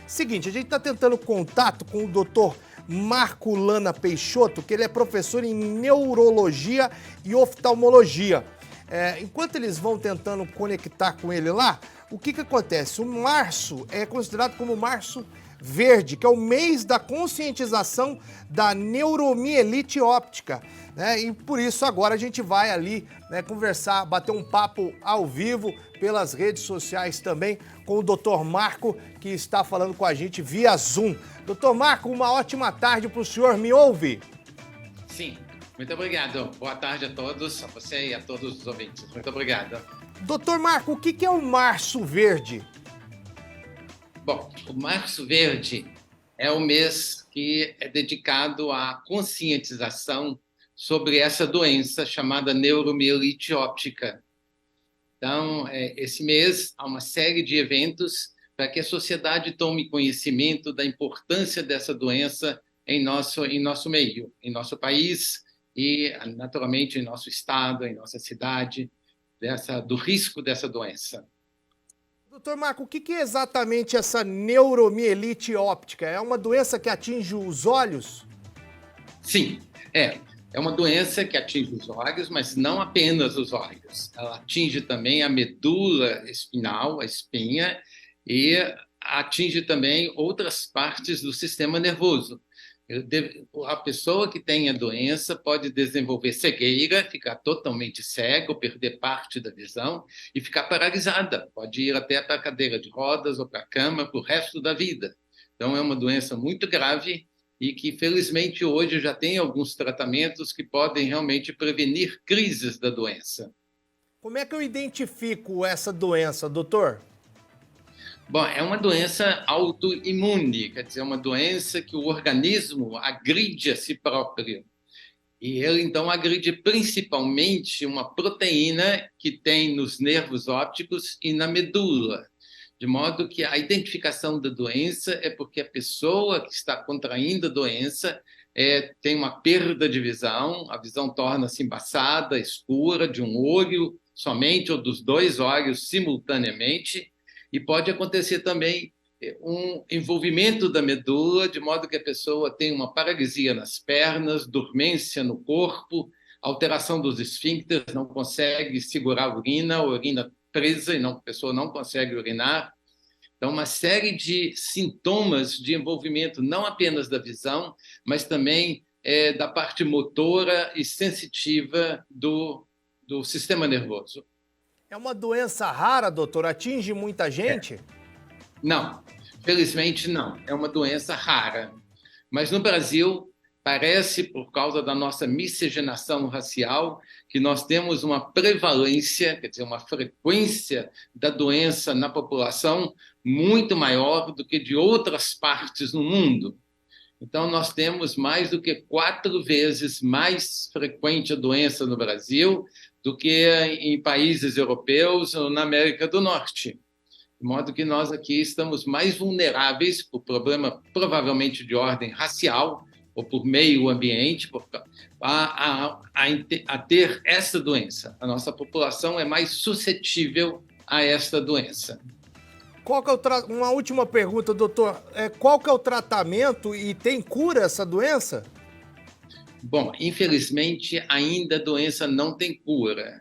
Seguinte, a gente está tentando contato com o doutor Marco Lana Peixoto, que ele é professor em neurologia e oftalmologia. Enquanto eles vão tentando conectar com ele lá, o que acontece? O março é considerado como março verde, que é o mês da conscientização da neuromielite óptica, né? E por isso agora a gente vai ali, né, conversar, bater um papo ao vivo pelas redes sociais também com o Dr. Marco, que está falando com a gente via Zoom. Dr. Marco, uma ótima tarde para o senhor, me ouve? Sim, muito obrigado. Boa tarde a todos, a você e a todos os ouvintes. Muito obrigado. Dr. Marco, o que é o Março Verde? Bom, o Março Verde é o mês que é dedicado à conscientização sobre essa doença chamada neuromielite óptica. Então, esse mês há uma série de eventos para que a sociedade tome conhecimento da importância dessa doença em nosso meio, em nosso país e, naturalmente, em nosso estado, em nossa cidade, do risco dessa doença. Doutor Marco, o que é exatamente essa neuromielite óptica? É uma doença que atinge os olhos? Sim, é uma doença que atinge os olhos, mas não apenas os olhos. Ela atinge também a medula espinhal, a espinha, e atinge também outras partes do sistema nervoso. A pessoa que tem a doença pode desenvolver cegueira, ficar totalmente cego, perder parte da visão e ficar paralisada. Pode ir até para a cadeira de rodas ou para a cama para o resto da vida. Então, é uma doença muito grave e que, felizmente, hoje já tem alguns tratamentos que podem realmente prevenir crises da doença. Como é que eu identifico essa doença, doutor? Bom, é uma doença autoimune, quer dizer, é uma doença que o organismo agride a si próprio. E ele, então, agride principalmente uma proteína que tem nos nervos ópticos e na medula. De modo que a identificação da doença é porque a pessoa que está contraindo a doença tem uma perda de visão, a visão torna-se embaçada, escura, de um olho somente ou dos dois olhos simultaneamente, e pode acontecer também um envolvimento da medula, de modo que a pessoa tem uma paralisia nas pernas, dormência no corpo, alteração dos esfíncteres, não consegue segurar a urina presa e a pessoa não consegue urinar. Então, uma série de sintomas de envolvimento, não apenas da visão, mas também da parte motora e sensitiva do sistema nervoso. É uma doença rara, doutor? Atinge muita gente? Não, felizmente não. É uma doença rara. Mas no Brasil, parece, por causa da nossa miscigenação racial, que nós temos uma prevalência, quer dizer, uma frequência da doença na população muito maior do que de outras partes no mundo. Então, nós temos mais do que 4 vezes mais frequente a doença no Brasil do que em países europeus ou na América do Norte. De modo que nós aqui estamos mais vulneráveis por problema provavelmente de ordem racial ou por meio ambiente a ter essa doença. A nossa população é mais suscetível a esta doença. Uma última pergunta, doutor. Qual que é o tratamento e tem cura essa doença? Bom, infelizmente, ainda a doença não tem cura,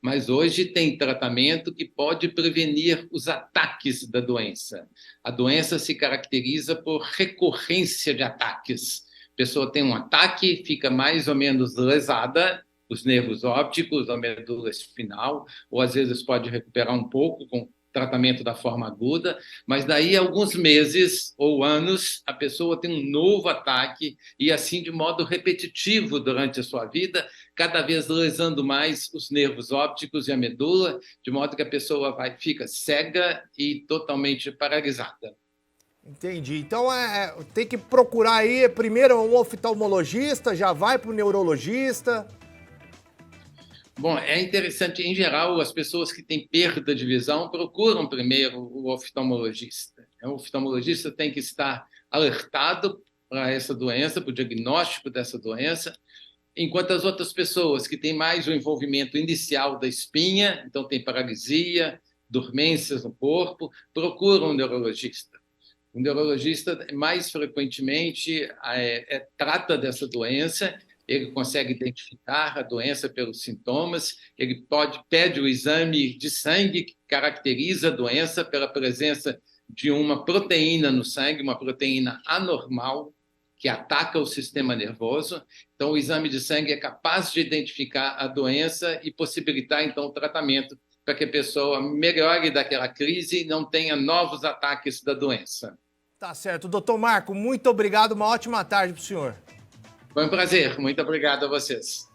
mas hoje tem tratamento que pode prevenir os ataques da doença. A doença se caracteriza por recorrência de ataques. A pessoa tem um ataque, fica mais ou menos lesada, os nervos ópticos, a medula espinal, ou às vezes pode recuperar um pouco com tratamento da forma aguda, mas daí a alguns meses ou anos a pessoa tem um novo ataque e assim de modo repetitivo durante a sua vida, cada vez lesando mais os nervos ópticos e a medula, de modo que a pessoa fica cega e totalmente paralisada. Entendi. Então tem que procurar aí primeiro um oftalmologista, já vai para o neurologista. Bom, é interessante, em geral, as pessoas que têm perda de visão procuram primeiro o oftalmologista. O oftalmologista tem que estar alertado para essa doença, para o diagnóstico dessa doença, enquanto as outras pessoas que têm mais o envolvimento inicial da espinha, então tem paralisia, dormências no corpo, procuram um neurologista. O neurologista mais frequentemente trata dessa doença, ele consegue identificar a doença pelos sintomas, ele pede o exame de sangue que caracteriza a doença pela presença de uma proteína no sangue, uma proteína anormal, que ataca o sistema nervoso. Então, o exame de sangue é capaz de identificar a doença e possibilitar, então, o tratamento para que a pessoa melhore daquela crise e não tenha novos ataques da doença. Tá certo. Doutor Marco, muito obrigado. Uma ótima tarde para o senhor. Foi um prazer. Muito obrigado a vocês.